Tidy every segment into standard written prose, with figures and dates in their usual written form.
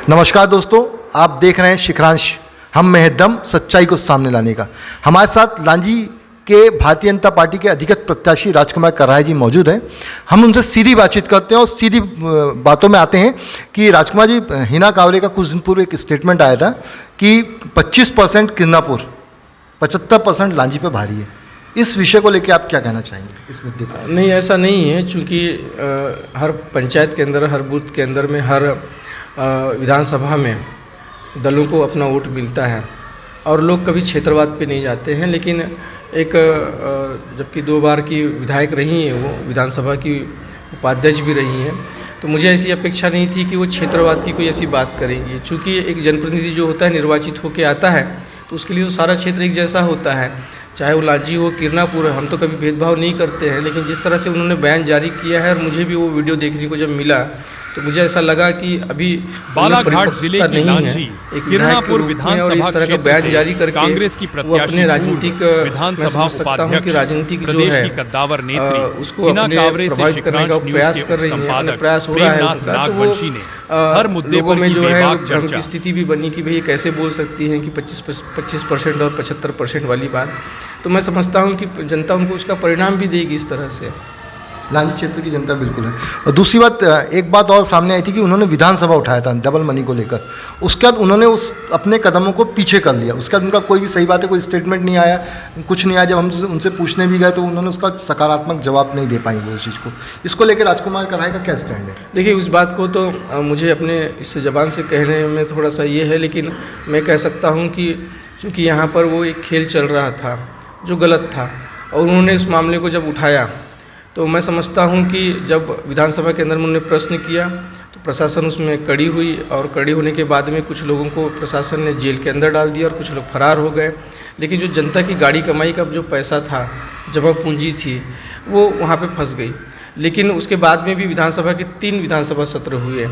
नमस्कार दोस्तों, आप देख रहे हैं शिखरांश। हम में है दम सच्चाई को सामने लाने का। हमारे साथ लांजी के भारतीय जनता पार्टी के अधिकृत प्रत्याशी राजकुमार कराए जी मौजूद हैं। हम उनसे सीधी बातचीत करते हैं और सीधी बातों में आते हैं कि राजकुमार जी, हिना कांवरे का कुछ दिन पूर्व एक स्टेटमेंट आया था कि 25% किरनापुर, 75% लांजी पे भारी है। इस विषय को लेकर आप क्या कहना चाहेंगे इस मुद्दे पर? नहीं, ऐसा नहीं है, चूँकि हर पंचायत के अंदर, हर बूथ के अंदर में, हर विधानसभा में दलों को अपना वोट मिलता है और लोग कभी क्षेत्रवाद पे नहीं जाते हैं। लेकिन एक जबकि 2 बार की विधायक रही हैं, वो विधानसभा की उपाध्यक्ष भी रही हैं, तो मुझे ऐसी अपेक्षा नहीं थी कि वो क्षेत्रवाद की कोई ऐसी बात करेंगी। चूँकि एक जनप्रतिनिधि जो होता है निर्वाचित होकर आता है तो उसके लिए तो सारा क्षेत्र एक जैसा होता है, चाहे वो लांजी हो, किरनापुर हो। हम तो कभी भेदभाव नहीं करते हैं, लेकिन जिस तरह से उन्होंने बयान जारी किया है और मुझे भी वो वीडियो देखने को जब मिला तो मुझे ऐसा लगा कि अभी बालाघाट जिले की लांजी किरनापुर विधानसभा क्षेत्र से कांग्रेस की प्रत्याशी राजनीतिक विधानसभा उपाध्यक्ष राजनीतिक जो प्रदेश है की कद्दावर नेत्री उसको हिना कांवरे से प्रभावित करने का प्रयास कर रही है, प्रयास हो रहा है प्रेमनाथ नागवंशी ने हर मुद्दे लोगों पर में की जो है बेबाक भ्रम चर्चा। की स्थिति भी बनी कि भाई कैसे बोल सकती हैं कि 25% और 75% वाली बात। तो मैं समझता हूँ कि जनता उनको उसका परिणाम भी देगी इस तरह से। लांजी क्षेत्र की जनता बिल्कुल है। और दूसरी बात, एक बात और सामने आई थी कि उन्होंने विधानसभा उठाया था डबल मनी को लेकर। उसके बाद उन्होंने उस अपने कदमों को पीछे कर लिया। उसके बाद उनका कोई भी, सही बात है, कोई स्टेटमेंट नहीं आया, कुछ नहीं आया। जब हम उनसे पूछने भी गए तो उन्होंने उसका सकारात्मक जवाब नहीं दे पाई वो उस चीज़ को। इसको लेकर राजकुमार कराए का क्या स्टैंड है? देखिए, उस बात को तो मुझे अपने इस ज़बान से कहने में थोड़ा सा ये है, लेकिन मैं कह सकता हूँ कि चूँकि यहाँ पर वो एक खेल चल रहा था जो गलत था और उन्होंने इस मामले को जब उठाया तो मैं समझता हूँ कि जब विधानसभा के अंदर उन्होंने प्रश्न किया तो प्रशासन उसमें कड़ी हुई और कड़ी होने के बाद में कुछ लोगों को प्रशासन ने जेल के अंदर डाल दिया और कुछ लोग फरार हो गए। लेकिन जो जनता की गाड़ी कमाई का जो पैसा था, जमा पूंजी थी, वो वहाँ पे फंस गई। लेकिन उसके बाद में भी विधानसभा के 3 विधानसभा सत्र हुए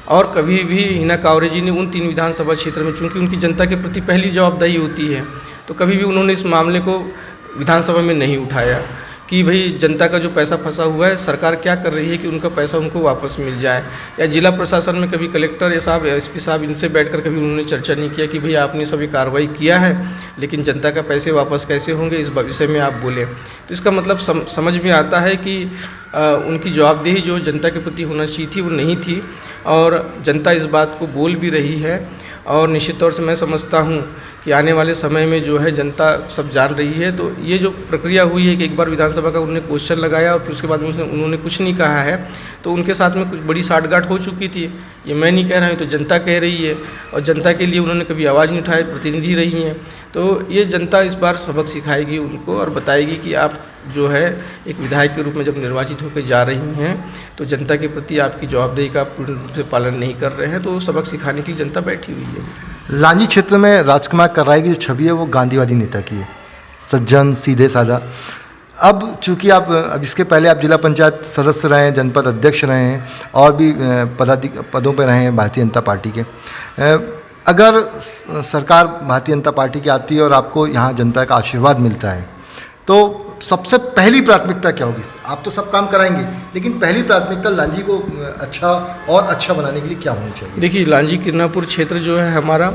और कभी भी हिना कांवरे जी ने उन 3 विधानसभा क्षेत्र में, चूँकि उनकी जनता के प्रति पहली जवाबदेही होती है, तो कभी भी उन्होंने इस मामले को विधानसभा में नहीं उठाया कि भाई जनता का जो पैसा फंसा हुआ है, सरकार क्या कर रही है कि उनका पैसा उनको वापस मिल जाए। या जिला प्रशासन में कभी कलेक्टर या साहब, एसपी साहब, इनसे बैठकर कभी उन्होंने चर्चा नहीं किया कि भाई आपने सभी कार्रवाई किया है लेकिन जनता का पैसे वापस कैसे होंगे, इस विषय में आप बोले। तो इसका मतलब समझ में आता है कि उनकी जवाबदेही जो जनता के प्रति होना चाहिए थी वो नहीं थी और जनता इस बात को बोल भी रही है। और निश्चित तौर से मैं समझता हूँ कि आने वाले समय में जो है जनता सब जान रही है। तो ये जो प्रक्रिया हुई है कि एक बार विधानसभा का उन्होंने क्वेश्चन लगाया और फिर उसके बाद उन्होंने कुछ नहीं कहा है, तो उनके साथ में कुछ बड़ी साठगांठ हो चुकी थी। ये मैं नहीं कह रहा हूँ, तो जनता कह रही है और जनता के लिए उन्होंने कभी आवाज़ नहीं उठाई, प्रतिनिधि रही हैं। तो ये जनता इस बार सबक सिखाएगी उनको और बताएगी कि आप जो है एक विधायक के रूप में जब निर्वाचित होकर जा रही हैं तो जनता के प्रति आपकी जवाबदेही का पूर्ण रूप से पालन नहीं कर रहे हैं। तो सबक सिखाने के लिए जनता बैठी हुई है। लांजी क्षेत्र में राजकुमार कराए की जो छवि है वो गांधीवादी नेता की है, सज्जन, सीधे साधा। अब चूँकि आप अब इसके पहले आप जिला पंचायत सदस्य रहे हैं, जनपद अध्यक्ष रहे हैं और भी पदों पर रहे हैं भारतीय जनता पार्टी के। अगर सरकार भारतीय जनता पार्टी की आती है और आपको यहाँ जनता का आशीर्वाद मिलता है तो सबसे पहली प्राथमिकता क्या होगी? आप तो सब काम कराएंगे, लेकिन पहली प्राथमिकता लांजी को अच्छा बनाने के लिए क्या होनी चाहिए? देखिए, लांजी किरनापुर क्षेत्र जो है हमारा,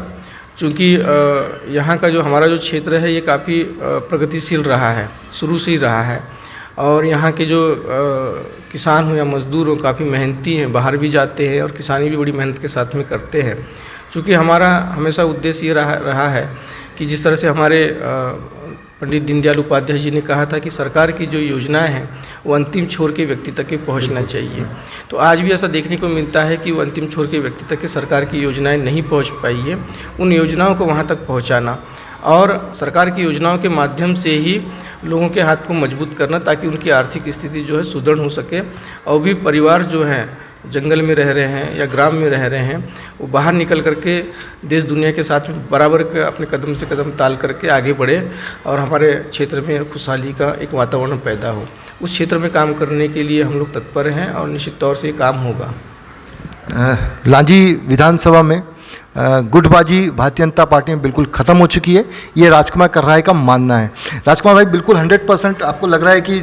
चूँकि यहाँ का जो हमारा जो क्षेत्र है ये काफ़ी प्रगतिशील रहा है, शुरू से ही रहा है। और यहाँ के जो किसान हो या मजदूर हो काफ़ी मेहनती हैं, बाहर भी जाते हैं और किसानी भी बड़ी मेहनत के साथ में करते हैं। चूँकि हमारा हमेशा उद्देश्य ये रहा है कि जिस तरह से हमारे पंडित दीनदयाल उपाध्याय जी ने कहा था कि सरकार की जो योजनाएं हैं वो अंतिम छोर के व्यक्ति तक के पहुंचना चाहिए। तो आज भी ऐसा देखने को मिलता है कि वो अंतिम छोर के व्यक्ति तक के सरकार की योजनाएं नहीं पहुंच पाई है। उन योजनाओं को वहां तक पहुंचाना और सरकार की योजनाओं के माध्यम से ही लोगों के हाथ को मजबूत करना ताकि उनकी आर्थिक स्थिति जो है सुदृढ़ हो सके और भी परिवार जो हैं जंगल में रह रहे हैं या ग्राम में रह रहे हैं वो बाहर निकल करके देश दुनिया के साथ में बराबर अपने कदम से कदम ताल करके आगे बढ़े और हमारे क्षेत्र में खुशहाली का एक वातावरण पैदा हो। उस क्षेत्र में काम करने के लिए हम लोग तत्पर हैं और निश्चित तौर से ये काम होगा। लांजी विधानसभा में गुटबाजी भारतीय जनता पार्टी में बिल्कुल ख़त्म हो चुकी है, ये राजकुमार कर्राय का मानना है। राजकुमार भाई, बिल्कुल 100% आपको लग रहा है कि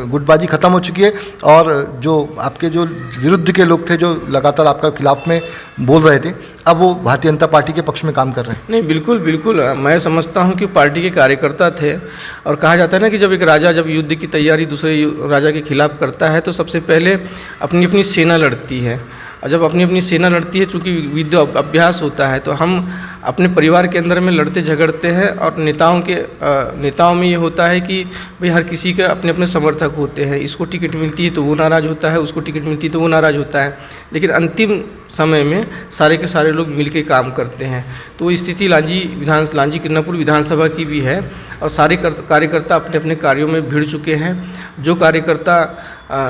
गुटबाजी ख़त्म हो चुकी है और जो आपके जो विरुद्ध के लोग थे जो लगातार आपका खिलाफ में बोल रहे थे, अब वो भारतीय जनता पार्टी के पक्ष में काम कर रहे हैं? नहीं, बिल्कुल बिल्कुल, मैं समझता हूँ कि पार्टी के कार्यकर्ता थे, और कहा जाता है ना कि जब एक राजा जब युद्ध की तैयारी दूसरे राजा के खिलाफ करता है तो सबसे पहले अपनी अपनी सेना लड़ती है, और जब अपनी अपनी सेना लड़ती है, चूँकि युद्ध अभ्यास होता है, तो हम अपने परिवार के अंदर में लड़ते झगड़ते हैं, और नेताओं में ये होता है कि भाई हर किसी के अपने अपने समर्थक होते हैं, इसको टिकट मिलती है तो वो नाराज़ होता है, उसको टिकट मिलती है तो वो नाराज़ होता है, लेकिन अंतिम समय में सारे के सारे लोग मिलके काम करते हैं। तो वो स्थिति लांजी किरनापुर विधानसभा की भी है, और सारे कार्यकर्ता अपने अपने कार्यों में भिड़ चुके हैं। जो कार्यकर्ता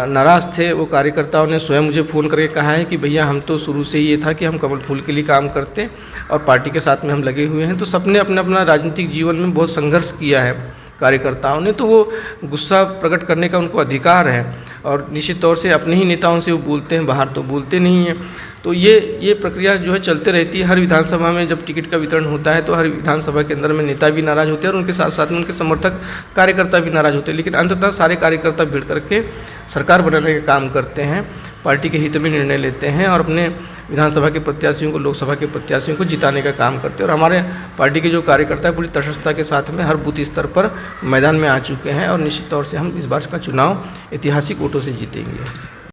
नाराज़ थे, वो कार्यकर्ताओं ने स्वयं मुझे फ़ोन करके कहा है कि भैया हम तो शुरू से ये था कि हम कमल फूल के लिए काम करते और पार्टी के साथ में हम लगे हुए हैं। तो सबने अपना अपना राजनीतिक जीवन में बहुत संघर्ष किया है कार्यकर्ताओं ने, तो वो गुस्सा प्रकट करने का उनको अधिकार है, और निश्चित तौर से अपने ही नेताओं से वो बोलते हैं, बाहर तो बोलते नहीं हैं। तो ये प्रक्रिया जो है चलते रहती है। हर विधानसभा में जब टिकट का वितरण होता है तो हर विधानसभा के अंदर में नेता भी नाराज़ होते हैं और उनके साथ साथ में उनके समर्थक कार्यकर्ता भी नाराज़ होते हैं, लेकिन अंततः सारे कार्यकर्ता भिड़ करके सरकार बनाने का काम करते हैं, पार्टी के हित में निर्णय लेते हैं और अपने विधानसभा के प्रत्याशियों को, लोकसभा के प्रत्याशियों को जिताने का काम करते हैं। और हमारे पार्टी के जो कार्यकर्ता है पूरी तटस्थता के साथ में हर बूथ स्तर पर मैदान में आ चुके हैं, और निश्चित तौर से हम इस बार का चुनाव ऐतिहासिक वोटों से जीतेंगे।